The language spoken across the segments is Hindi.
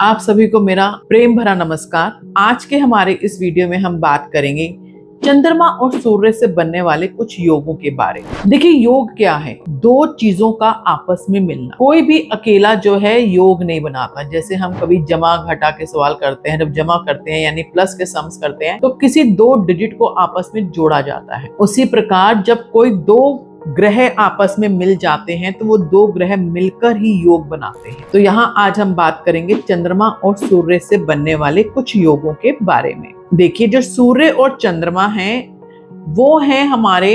आप सभी को मेरा प्रेम भरा नमस्कार। आज के हमारे इस वीडियो में हम बात करेंगे चंद्रमा और सूर्य से बनने वाले कुछ योगों के बारे में। देखिए, योग क्या है? दो चीजों का आपस में मिलना। कोई भी अकेला जो है योग नहीं बनाता। जैसे हम कभी जमा घटा के सवाल करते हैं, जब जमा करते हैं यानी प्लस के सम्स करते हैं तो किसी दो डिजिट को आपस में जोड़ा जाता है। उसी प्रकार जब कोई दो ग्रह आपस में मिल जाते हैं तो वो दो ग्रह मिलकर ही योग बनाते हैं। तो यहाँ आज हम बात करेंगे चंद्रमा और सूर्य से बनने वाले कुछ योगों के बारे में। देखिए, जो सूर्य और चंद्रमा हैं वो हैं हमारे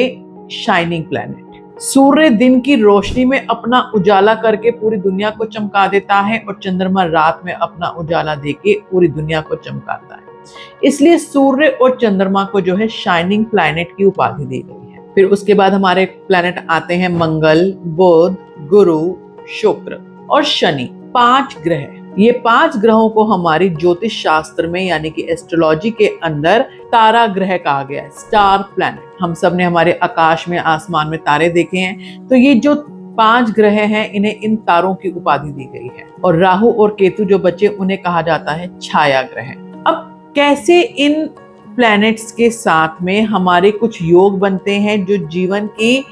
शाइनिंग प्लैनेट। सूर्य दिन की रोशनी में अपना उजाला करके पूरी दुनिया को चमका देता है और चंद्रमा रात में अपना उजाला देके पूरी दुनिया को चमकाता है। इसलिए सूर्य और चंद्रमा को जो है शाइनिंग प्लैनेट की उपाधि दी गई है। फिर उसके बाद हमारे प्लैनेट आते हैं मंगल, बुध, गुरु, शुक्र और शनि। 5 ग्रह। ये 5 ग्रहों को हमारी ज्योतिष शास्त्र में यानी कि एस्ट्रोलॉजी के अंदर तारा ग्रह कहा गया है, स्टार प्लैनेट। हम सब ने हमारे आकाश में, आसमान में तारे देखे हैं, तो ये जो 5 ग्रह हैं इन्हें इन तारों की उपाधि दी गई है। और राहु और केतु जो बचे उन्हें कहा जाता है छाया ग्रह। अब कैसे इन प्लैनेट्स के साथ में हमारे कुछ योग बनते हैं जो जीवन की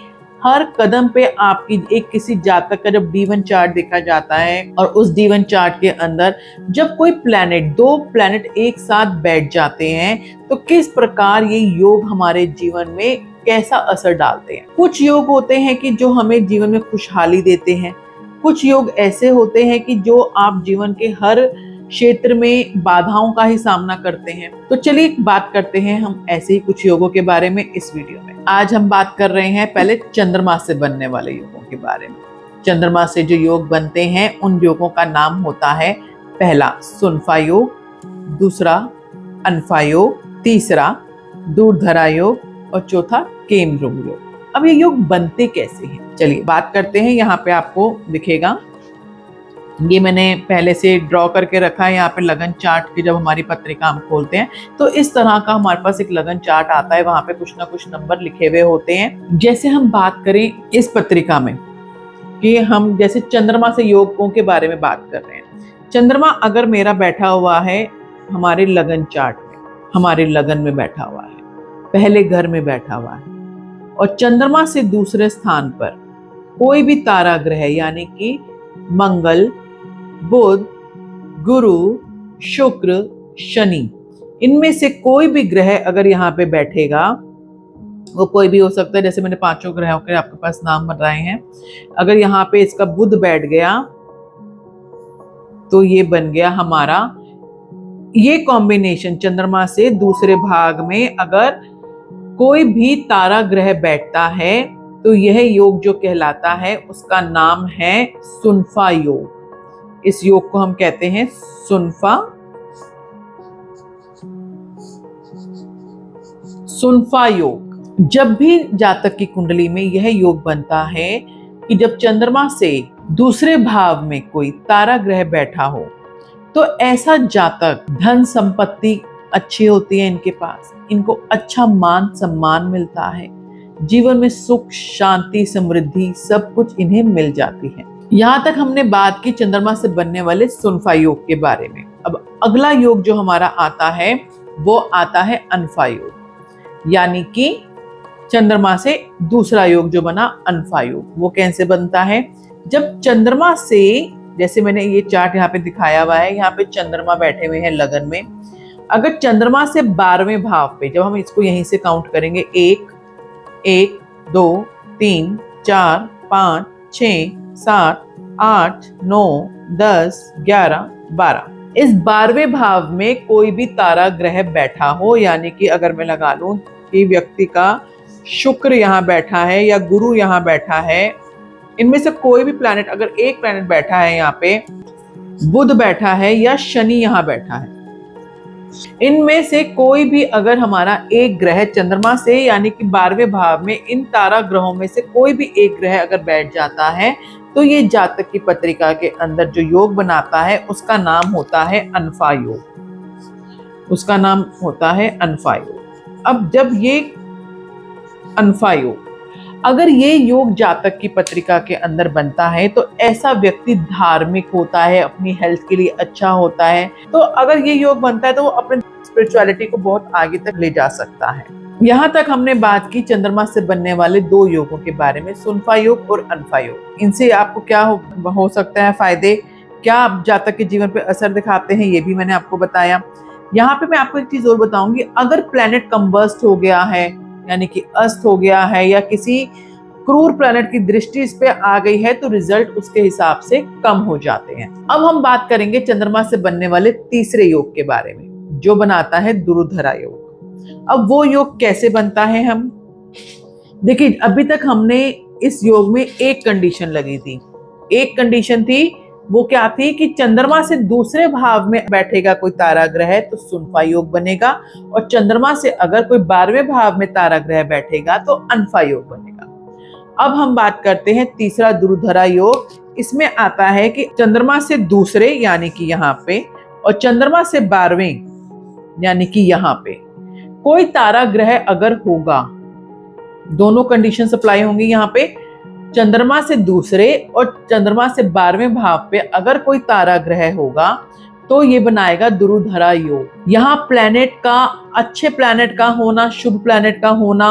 हर कदम पे आपकी एक किसी जातक का जब D1 चार्ट देखा जाता है और उस D1 चार्ट के अंदर जब कोई प्लैनेट, 2 प्लैनेट एक साथ बैठ जाते हैं तो किस प्रकार ये योग हमारे जीवन में कैसा असर डालते हैं। कुछ योग होते हैं कि जो हमें जीवन में खुशहाली देते हैं। कुछ योग ऐसे होते हैं कि जो आप जीवन के हर क्षेत्र में बाधाओं का ही सामना करते हैं। तो चलिए बात करते हैं हम ऐसे ही कुछ योगों के बारे में इस वीडियो में। आज हम बात कर रहे हैं पहले चंद्रमा से बनने वाले योगों के बारे में। चंद्रमा से जो योग बनते हैं उन योगों का नाम होता है पहला सुनफा योग, दूसरा अनफा योग, तीसरा दूरधरा योग और चौथा केमद्रुम योग। अब ये योग बनते कैसे हैं, चलिए बात करते हैं। यहाँ पे आपको दिखेगा, ये मैंने पहले से ड्रॉ करके रखा है। यहाँ पे लगन चार्ट की जब हमारी पत्रिका हम खोलते हैं तो इस तरह का हमारे पास एक लगन चार्ट आता है। वहां पे कुछ ना कुछ नंबर लिखे हुए होते हैं। जैसे हम बात करें इस पत्रिका में कि हम जैसे चंद्रमा से योगों के बारे में बात कर रहे हैं। चंद्रमा अगर मेरा बैठा हुआ है हमारे लगन चार्ट में, हमारे लगन में बैठा हुआ है, पहले घर में बैठा हुआ है, और चंद्रमा से दूसरे स्थान पर कोई भी तारा ग्रह यानी कि मंगल, बुध, गुरु, शुक्र, शनि, इनमें से कोई भी ग्रह अगर यहाँ पे बैठेगा, वो कोई भी हो सकता है। जैसे मैंने 5 ग्रहों के आपके पास नाम बताए हैं। अगर यहाँ पे इसका बुध बैठ गया तो ये बन गया हमारा, ये कॉम्बिनेशन चंद्रमा से दूसरे भाग में अगर कोई भी तारा ग्रह बैठता है तो यह योग जो कहलाता है उसका नाम है सुनफा योग। इस योग को हम कहते हैं सुनफा योग। जब भी जातक की कुंडली में यह योग बनता है कि जब चंद्रमा से दूसरे भाव में कोई तारा ग्रह बैठा हो तो ऐसा जातक, धन संपत्ति अच्छी होती है इनके पास, इनको अच्छा मान सम्मान मिलता है, जीवन में सुख, शांति, समृद्धि सब कुछ इन्हें मिल जाती है। यहाँ तक हमने बात की चंद्रमा से बनने वाले सुनफा योग के बारे में। अब अगला योग जो हमारा आता है वो आता है अनफा योग, यानी कि चंद्रमा से दूसरा योग जो बना अनफा योग। वो कैसे बनता है? जब चंद्रमा से, जैसे मैंने ये चार्ट यहाँ पे दिखाया हुआ है, यहाँ पे चंद्रमा बैठे हुए हैं लगन में। अगर चंद्रमा से 12वें भाव पे, जब हम इसको यहीं से काउंट करेंगे, 1 1 2 3 4 5 6 7 8 9 10 11 12, इस 12वें भाव में कोई भी तारा ग्रह बैठा हो, यानी कि अगर मैं लगा लूं कि व्यक्ति का शुक्र यहाँ बैठा है या गुरु यहाँ बैठा है, इनमें से कोई भी प्लैनेट, अगर एक प्लैनेट बैठा है यहाँ पे, बुध बैठा है या शनि यहाँ बैठा है, इनमें से कोई भी अगर हमारा एक ग्रह चंद्रमा से यानी कि 12वें भाव में इन तारा ग्रहों में से कोई भी एक ग्रह अगर बैठ जाता है तो ये जातक की पत्रिका के अंदर जो योग बनाता है उसका नाम होता है अनफा योग। उसका नाम होता है अनफा योग। अब जब ये अनफा योग, अगर ये योग जातक की पत्रिका के अंदर बनता है तो ऐसा व्यक्ति धार्मिक होता है, अपनी हेल्थ के लिए अच्छा होता है। तो अगर ये योग बनता है तो वो अपने स्पिरिचुअलिटी को बहुत आगे तक ले जा सकता है। यहाँ तक हमने बात की चंद्रमा से बनने वाले 2 योगों के बारे में, सुनफा योग और अनफा योग। इनसे आपको क्या हो सकता है फायदे, क्या जातक के जीवन पे असर दिखाते हैं, ये भी मैंने आपको बताया। यहाँ पे मैं आपको एक चीज और बताऊंगी, अगर प्लैनेट कंबस्ट हो गया है यानी कि अस्त हो गया है या किसी क्रूर प्लैनेट की दृष्टि इस पे आ गई है तो रिजल्ट उसके हिसाब से कम हो जाते हैं। अब हम बात करेंगे चंद्रमा से बनने वाले तीसरे योग के बारे में, जो बनाता है दुरुधरा योग। अब वो योग कैसे बनता है, हम देखिए, अभी तक हमने इस योग में एक कंडीशन लगी थी। एक कंडीशन थी, वो क्या थी कि चंद्रमा से दूसरे भाव में बैठेगा कोई तारा ग्रह तो सुनफा योग बनेगा, और चंद्रमा से अगर कोई 12वें भाव में तारा ग्रह बैठेगा तो अनफा योग बनेगा। अब हम बात करते हैं तीसरा दुरुधरा योग। इसमें आता है कि चंद्रमा से दूसरे यानी कि यहाँ पे, और चंद्रमा से 12वें यानी कि यहाँ पे कोई तारा ग्रह अगर होगा, दोनों कंडीशन अप्लाई होंगी। यहाँ पे चंद्रमा से दूसरे और चंद्रमा से 12वें भाव पे अगर कोई तारा ग्रह होगा तो ये बनाएगा दुरुधरा योग। यहाँ प्लैनेट का, अच्छे प्लैनेट का होना, शुभ प्लैनेट का होना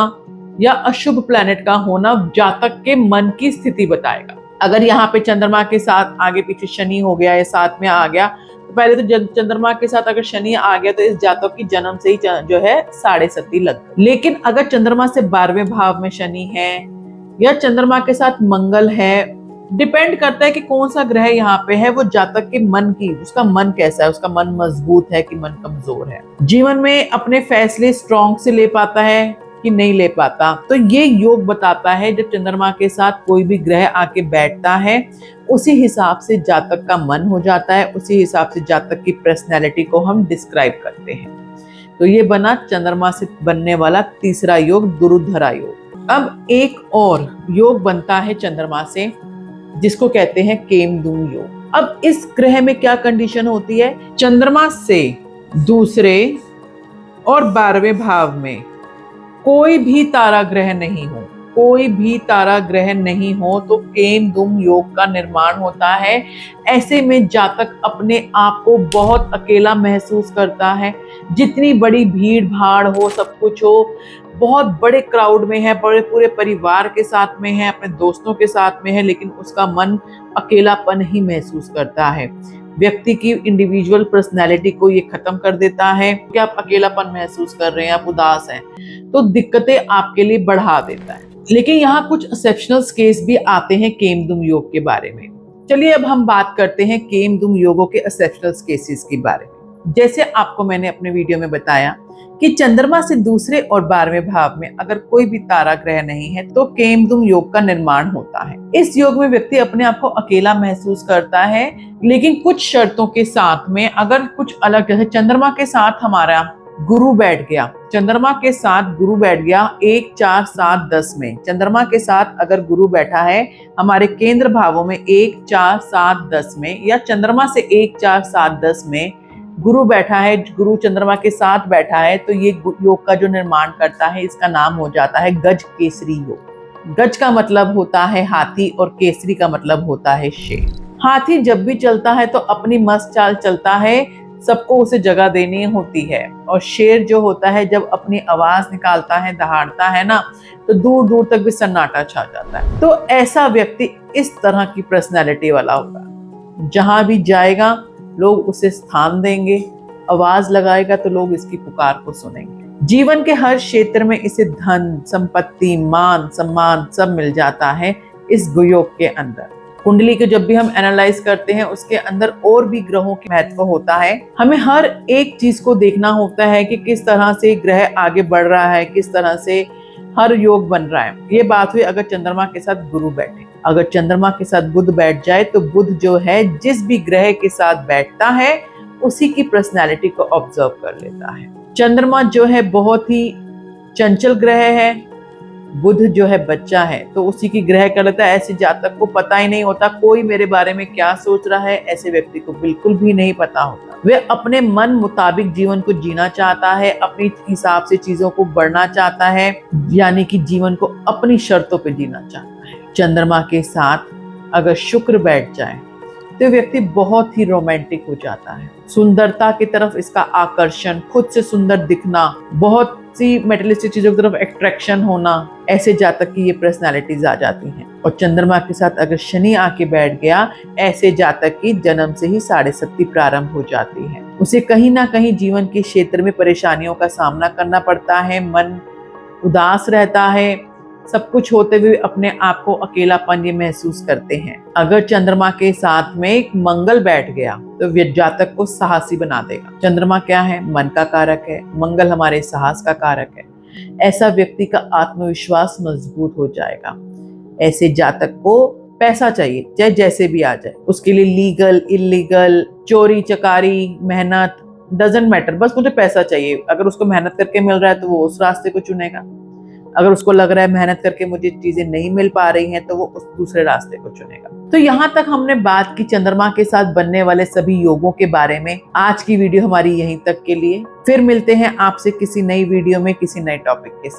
या अशुभ प्लैनेट का होना जातक के मन की स्थिति बताएगा। अगर यहाँ पे चंद्रमा के साथ आगे पीछे शनि हो गया या साथ में आ गया, तो पहले तो चंद्रमा के साथ अगर शनि आ गया तो इस जातक की जन्म से ही जो है 7.5 लग गई। लेकिन अगर चंद्रमा से 12वें भाव में शनि है या चंद्रमा के साथ मंगल है, डिपेंड करता है कि कौन सा ग्रह यहाँ पे है, वो जातक के मन की, उसका मन कैसा है, उसका मन मजबूत है कि मन कमजोर है, जीवन में अपने फैसले स्ट्रॉन्ग से ले पाता है कि नहीं ले पाता। तो ये योग बताता है जब चंद्रमा के साथ कोई भी ग्रह आके बैठता है, उसी हिसाब से जातक का मन हो जाता है, उसी हिसाब से जातक की पर्सनैलिटी को हम डिस्क्राइब करते हैं। तो ये बना चंद्रमा से बनने वाला तीसरा योग, दुरुधरा योग। अब एक और योग बनता है चंद्रमा से, जिसको कहते हैं केमद्रुम योग। अब इस ग्रह में क्या कंडीशन होती है, चंद्रमा से दूसरे और 12वें भाव में कोई भी तारा ग्रह नहीं हो, कोई भी तारा ग्रह नहीं हो तो केमद्रुम योग का निर्माण होता है। ऐसे में जातक अपने आप को बहुत अकेला महसूस करता है। जितनी बड़ी भीड़ भाड़ हो, सब कुछ हो, बहुत बड़े क्राउड में है, बड़े पूरे परिवार के साथ में है, अपने दोस्तों के साथ में है, लेकिन उसका मन अकेलापन ही महसूस करता है। व्यक्ति की इंडिविजुअल पर्सनैलिटी को ये खत्म कर देता है कि आप अकेलापन महसूस कर रहे हैं, आप उदास हैं, तो दिक्कतें आपके लिए बढ़ा देता है। लेकिन यहाँ कुछ एक्सेप्शनल केस भी आते हैं केमद्रुम योग के बारे में। चलिए अब हम बात करते हैं केमद्रुम योगों के एक्सेप्शनल केसेस के बारे में। जैसे आपको मैंने अपने वीडियो में बताया कि चंद्रमा से दूसरे और 12वें भाव में अगर कोई भी तारा ग्रह नहीं है तो केमद्रुम योग का निर्माण होता है। इस योग में व्यक्ति अपने आप को अकेला महसूस करता है, लेकिन कुछ शर्तों के साथ में। अगर कुछ अलग, जैसे चंद्रमा के साथ हमारा गुरु बैठ गया, चंद्रमा के साथ गुरु बैठ गया 1, 4, 7, 10 में, चंद्रमा के साथ अगर गुरु बैठा है हमारे केंद्र भावों में 1, 4, 7, 10 में, या चंद्रमा से 1, 4, 7, 10 में गुरु बैठा है, गुरु चंद्रमा के साथ बैठा है, तो ये योग का जो निर्माण करता है इसका नाम हो जाता है गज केसरी योग। गज का मतलब होता है हाथी और केसरी का मतलब होता है शेर। हाथी जब भी चलता है तो अपनी मस्त चाल चलता है, सबको उसे जगह देनी होती है, और शेर जो होता है जब अपनी आवाज निकालता है, दहाड़ता है ना, तो दूर दूर तक भी सन्नाटा छा जाता है। तो ऐसा व्यक्ति इस तरह की पर्सनैलिटी वाला होगा, जहां भी जाएगा लोग उसे स्थान देंगे, आवाज लगाएगा तो लोग इसकी पुकार को सुनेंगे। जीवन के हर क्षेत्र में इसे धन, संपत्ति, मान, सम्मान सब मिल जाता है इस योग के अंदर। कुंडली को जब भी हम एनालाइज करते हैं उसके अंदर और भी ग्रहों की महत्व होता है। हमें हर एक चीज को देखना होता है कि किस तरह से ग्रह आगे बढ़ रहा है, किस तरह से हर योग बन रहा है। ये बात हुई अगर चंद्रमा के साथ गुरु बैठे। अगर चंद्रमा के साथ बुध बैठ जाए तो बुध जो है जिस भी ग्रह के साथ बैठता है उसी की पर्सनैलिटी को ऑब्जर्व कर लेता है। चंद्रमा जो है बहुत ही चंचल ग्रह है, बुध जो है बच्चा है तो उसी की ग्रह कर लेता है। ऐसे जातक को पता ही नहीं होता कोई मेरे बारे में क्या सोच रहा है, ऐसे व्यक्ति को बिल्कुल भी नहीं पता होता। वे अपने मन मुताबिक जीवन को जीना चाहता है, अपने हिसाब से चीजों को बढ़ना चाहता है, यानी कि जीवन को अपनी शर्तों पे जीना चाहता है। चंद्रमा के साथ अगर शुक्र बैठ जाए तो व्यक्ति बहुत ही रोमांटिक हो जाता है। सुंदरता की तरफ इसका आकर्षण, खुद से सुंदर दिखना, बहुत सी मेटेरियलिस्टिक चीजों की तरफ अट्रैक्शन होना, ऐसे जातक की ये पर्सनालिटीज आ जाती हैं। और चंद्रमा के साथ अगर शनि आके बैठ गया, ऐसे जातक की जन्म से ही साढ़े शक्ति प्रारंभ हो जाती है। उसे कहीं ना कहीं जीवन के क्षेत्र में परेशानियों का सामना करना पड़ता है, मन उदास रहता है, सब कुछ होते हुए अपने आप को अकेलापन ये महसूस करते हैं। अगर चंद्रमा के साथ में एक मंगल बैठ गया तो जातक को साहसी बना देगा। चंद्रमा क्या है? मन का कारक है, मंगल हमारे साहस का कारक है। ऐसा व्यक्ति का आत्मविश्वास मजबूत हो जाएगा। ऐसे जातक को पैसा चाहिए, चाहे जैसे भी आ जाए, उसके लिए लीगल, इलीगल, चोरी चकारी, मेहनत, डजंट मैटर, बस मुझे पैसा चाहिए। अगर उसको मेहनत करके मिल रहा है तो वो उस रास्ते को चुनेगा। अगर उसको लग रहा है मेहनत करके मुझे चीजें नहीं मिल पा रही हैं तो वो उस दूसरे रास्ते को चुनेगा। तो यहाँ तक हमने बात की चंद्रमा के साथ बनने वाले सभी योगों के बारे में। आज की वीडियो हमारी यहीं तक के लिए। फिर मिलते हैं आपसे किसी नई वीडियो में किसी नए टॉपिक के साथ।